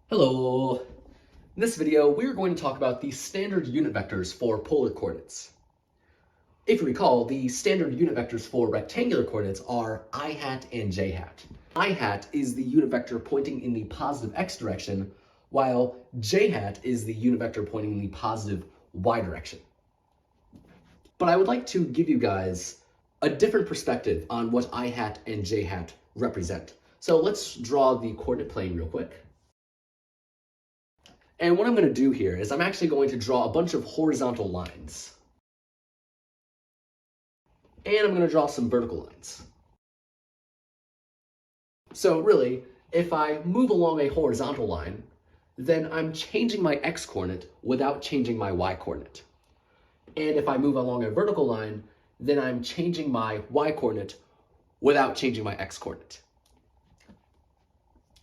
Hello! In this video, we're going to talk about the standard unit vectors for polar coordinates. If you recall, the standard unit vectors for rectangular coordinates are I hat and j hat. I hat is the unit vector pointing in the positive x direction, while j hat is the unit vector pointing in the positive y direction. But I would like to give you guys a different perspective on what I hat and j hat represent. So let's draw the coordinate plane real quick. And what I'm going to do here is I'm actually going to draw a bunch of horizontal lines. And I'm going to draw some vertical lines. So really, if I move along a horizontal line, then I'm changing my x-coordinate without changing my y-coordinate. And if I move along a vertical line, then I'm changing my y-coordinate without changing my x-coordinate.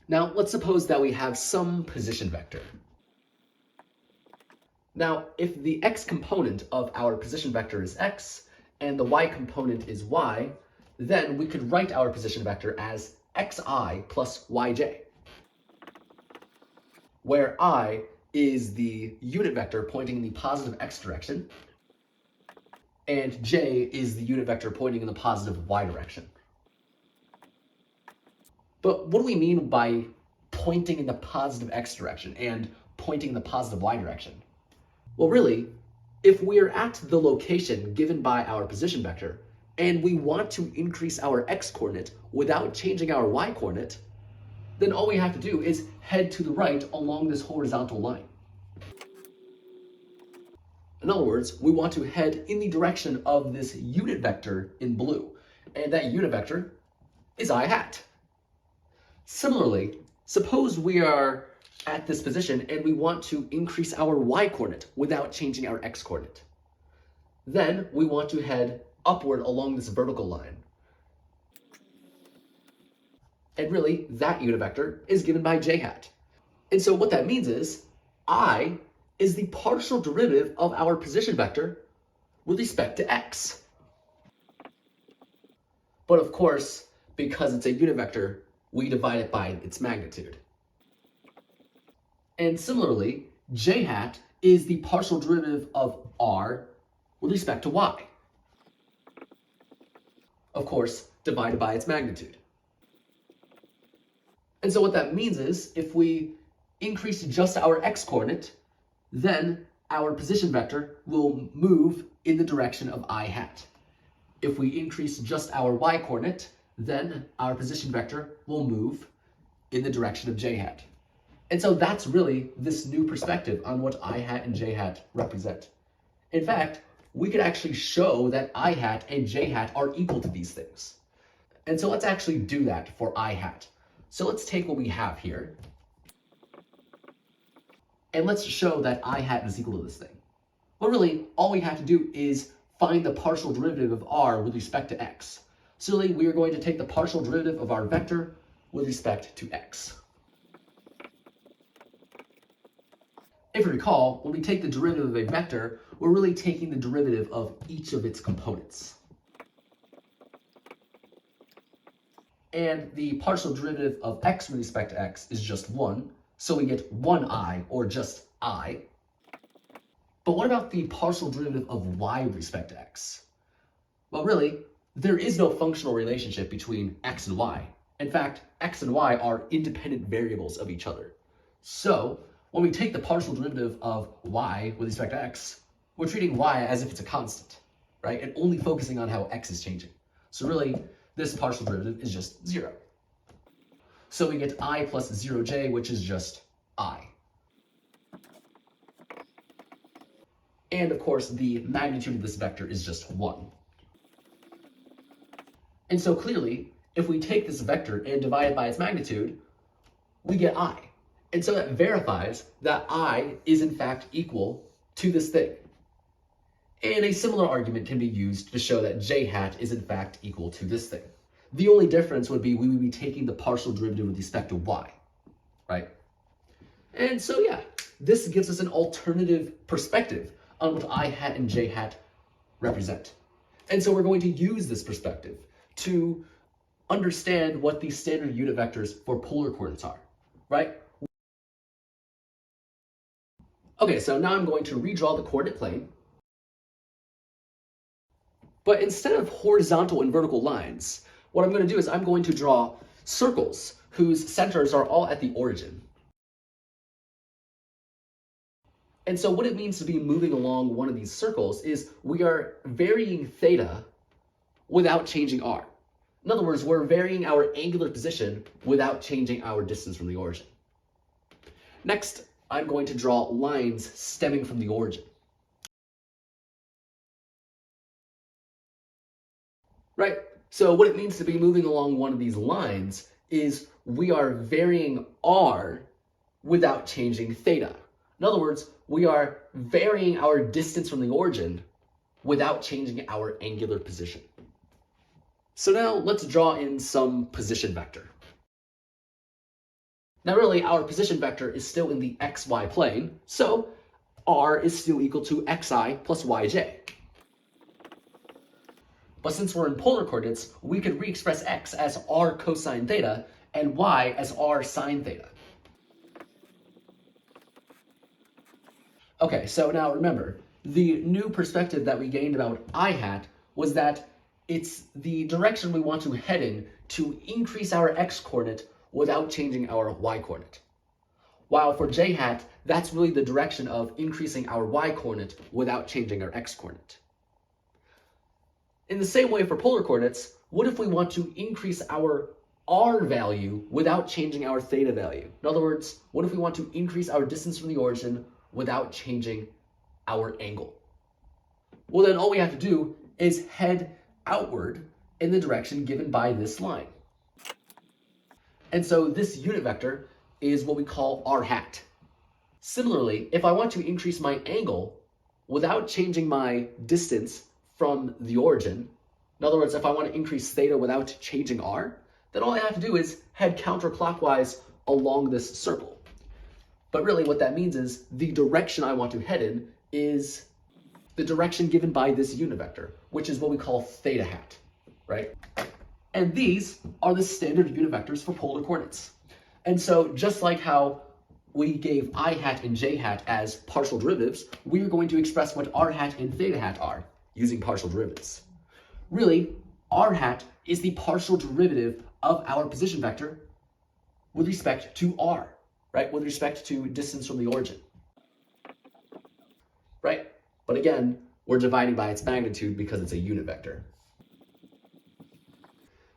Now, let's suppose that we have some position vector. Now, if the x component of our position vector is x and the y component is y, then we could write our position vector as xi plus yj, where I is the unit vector pointing in the positive x direction, and j is the unit vector pointing in the positive y direction. But what do we mean by pointing in the positive x direction and pointing in the positive y direction? Well, really, if we're at the location given by our position vector, and we want to increase our x-coordinate without changing our y-coordinate, then all we have to do is head to the right along this horizontal line. In other words, we want to head in the direction of this unit vector in blue, and that unit vector is I hat. Similarly, suppose we are at this position and we want to increase our y-coordinate without changing our x-coordinate. Then we want to head upward along this vertical line. And really, that unit vector is given by j hat. And so what that means is I is the partial derivative of our position vector with respect to x. But of course, because it's a unit vector, we divide it by its magnitude. And similarly, j hat is the partial derivative of r with respect to y. Of course, divided by its magnitude. And so what that means is, if we increase just our x-coordinate, then our position vector will move in the direction of I hat. If we increase just our y-coordinate, then our position vector will move in the direction of j hat. And so that's really this new perspective on what I hat and j hat represent. In fact, we could actually show that I hat and j hat are equal to these things. And so let's actually do that for I hat. So let's take what we have here, and let's show that I hat is equal to this thing. Well, really, all we have to do is find the partial derivative of r with respect to x. So really, we are going to take the partial derivative of our vector with respect to x. If you recall, when we take the derivative of a vector, we're really taking the derivative of each of its components. And the partial derivative of x with respect to x is just 1, so we get 1i, or just I. But what about the partial derivative of y with respect to x? Well, really, there is no functional relationship between x and y. In fact, x and y are independent variables of each other. So, when we take the partial derivative of y with respect to x, we're treating y as if it's a constant, right? And only focusing on how x is changing. So really, this partial derivative is just 0. So we get I plus 0j, which is just I. And of course, the magnitude of this vector is just 1. And so clearly, if we take this vector and divide it by its magnitude, we get I. And so that verifies that I is in fact equal to this thing. And a similar argument can be used to show that j hat is in fact equal to this thing. The only difference would be we would be taking the partial derivative with respect to y, right? And so yeah, this gives us an alternative perspective on what I hat and j hat represent. And so we're going to use this perspective to understand what the standard unit vectors for polar coordinates are, right? Okay, so now I'm going to redraw the coordinate plane. But instead of horizontal and vertical lines, what I'm going to do is I'm going to draw circles whose centers are all at the origin. And so what it means to be moving along one of these circles is we are varying theta without changing r. In other words, we're varying our angular position without changing our distance from the origin. Next, I'm going to draw lines stemming from the origin. Right, so what it means to be moving along one of these lines is we are varying r without changing theta. In other words, we are varying our distance from the origin without changing our angular position. So now let's draw in some position vector. Now really, our position vector is still in the xy plane, so r is still equal to xi plus yj. But since we're in polar coordinates, we could re-express x as r cosine theta and y as r sine theta. Okay, so now remember, the new perspective that we gained about I hat was that it's the direction we want to head in to increase our x coordinate without changing our y coordinate. While for j hat, that's really the direction of increasing our y coordinate without changing our x coordinate. In the same way for polar coordinates, what if we want to increase our r value without changing our theta value? In other words, what if we want to increase our distance from the origin without changing our angle? Well, then all we have to do is head outward in the direction given by this line. And so this unit vector is what we call r hat. Similarly, if I want to increase my angle without changing my distance from the origin, in other words, if I want to increase theta without changing r, then all I have to do is head counterclockwise along this circle. But really what that means is the direction I want to head in is the direction given by this unit vector, which is what we call theta hat, right? And these are the standard unit vectors for polar coordinates. And so just like how we gave I hat and j hat as partial derivatives, we are going to express what r hat and theta hat are using partial derivatives. Really, r hat is the partial derivative of our position vector with respect to r, right? With respect to distance from the origin, right? But again, we're dividing by its magnitude because it's a unit vector.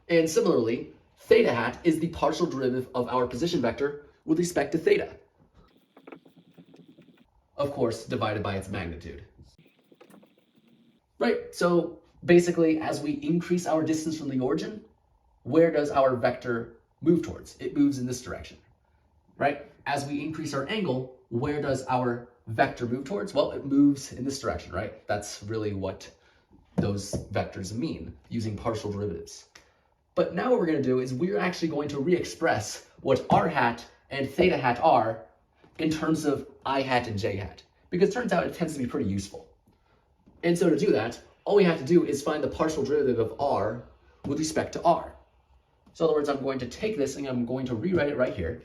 And similarly, theta hat is the partial derivative of our position vector with respect to theta. Of course, divided by its magnitude. Right, so basically, as we increase our distance from the origin, where does our vector move towards? It moves in this direction, right? As we increase our angle, where does our vector move towards? Well, it moves in this direction, right? That's really what those vectors mean using partial derivatives. But now what we're going to do is we're actually going to re-express what r hat and theta hat are in terms of I hat and j hat, because it turns out it tends to be pretty useful. And so to do that, all we have to do is find the partial derivative of r with respect to r. So in other words, I'm going to take this and I'm going to rewrite it right here.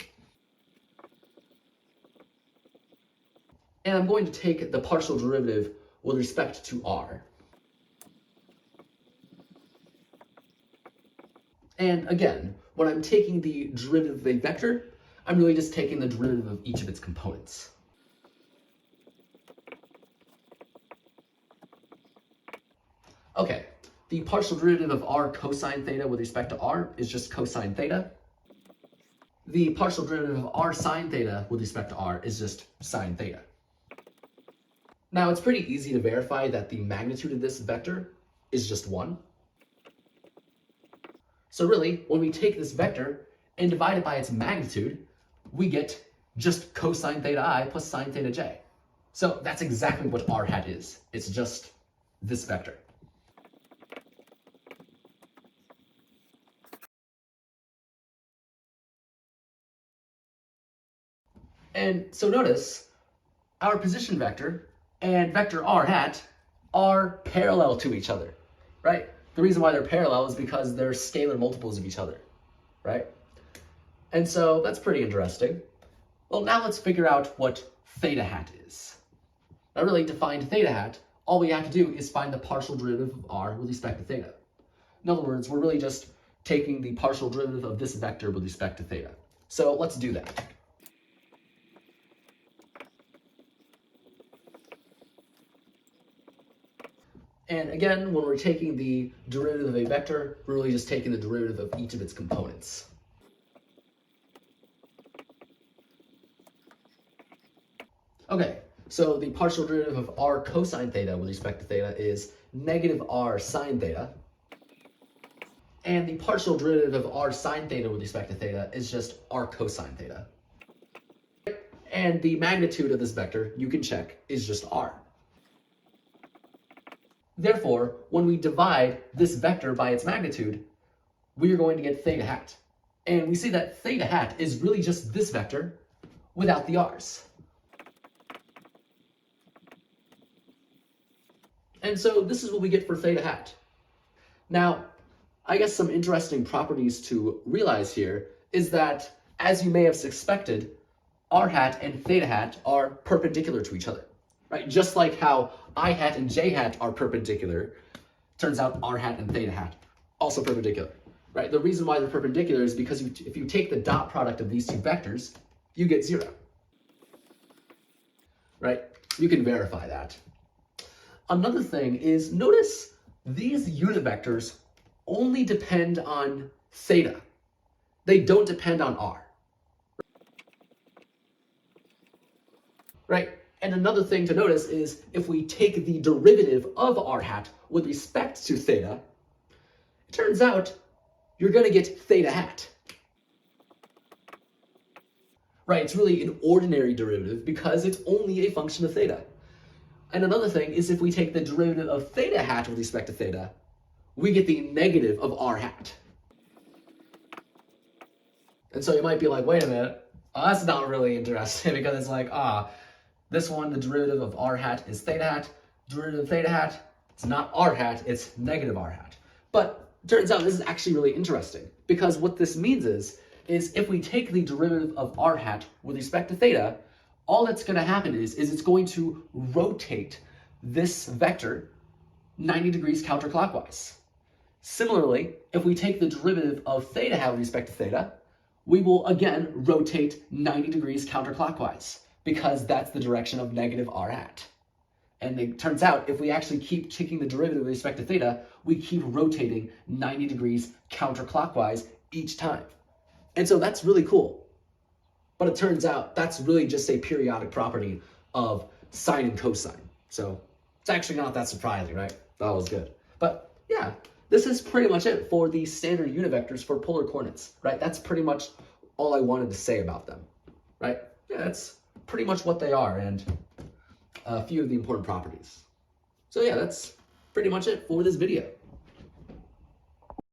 And I'm going to take the partial derivative with respect to r. And again, when I'm taking the derivative of a vector, I'm really just taking the derivative of each of its components. Okay, the partial derivative of r cosine theta with respect to r is just cosine theta. The partial derivative of r sine theta with respect to r is just sine theta. Now, it's pretty easy to verify that the magnitude of this vector is just 1. So really, when we take this vector and divide it by its magnitude, we get just cosine theta I plus sine theta j. So that's exactly what r hat is. It's just this vector. And so notice, our position vector and vector r hat are parallel to each other, right? The reason why they're parallel is because they're scalar multiples of each other, right? And so that's pretty interesting. Well, now let's figure out what theta hat is. Now really, to find theta hat, all we have to do is find the partial derivative of r with respect to theta. In other words, we're really just taking the partial derivative of this vector with respect to theta. So let's do that. And again, when we're taking the derivative of a vector, we're really just taking the derivative of each of its components. Okay, so the partial derivative of r cosine theta with respect to theta is negative r sine theta. And the partial derivative of r sine theta with respect to theta is just r cosine theta. And the magnitude of this vector, you can check, is just r. Therefore, when we divide this vector by its magnitude, we are going to get theta hat. And we see that theta hat is really just this vector without the r's. And so this is what we get for theta hat. Now, I guess some interesting properties to realize here is that, as you may have suspected, r hat and theta hat are perpendicular to each other, right? Just like how I hat and j hat are perpendicular, turns out r hat and theta hat also perpendicular, right? The reason why they're perpendicular is because if you take the dot product of these two vectors, you get 0, right? You can verify that. Another thing is, notice these unit vectors only depend on theta. They don't depend on r. Right? And another thing to notice is if we take the derivative of r hat with respect to theta, it turns out you're going to get theta hat. Right? It's really an ordinary derivative because it's only a function of theta. And another thing is if we take the derivative of theta hat with respect to theta, we get the negative of r hat. And so you might be like, wait a minute, that's not really interesting because it's like, this one, the derivative of r hat is theta hat, derivative of theta hat, it's not r hat, it's negative r hat. But it turns out this is actually really interesting because what this means is if we take the derivative of r hat with respect to theta, all that's going to happen is it's going to rotate this vector 90 degrees counterclockwise. Similarly, if we take the derivative of theta hat with respect to theta, we will again rotate 90 degrees counterclockwise because that's the direction of negative r hat. And it turns out if we actually keep taking the derivative with respect to theta, we keep rotating 90 degrees counterclockwise each time. And so that's really cool. But it turns out that's really just a periodic property of sine and cosine. So it's actually not that surprising, right? That was good. But yeah, this is pretty much it for the standard unit vectors for polar coordinates, right? That's pretty much all I wanted to say about them, right? Yeah, that's pretty much what they are and a few of the important properties. So yeah, that's pretty much it for this video.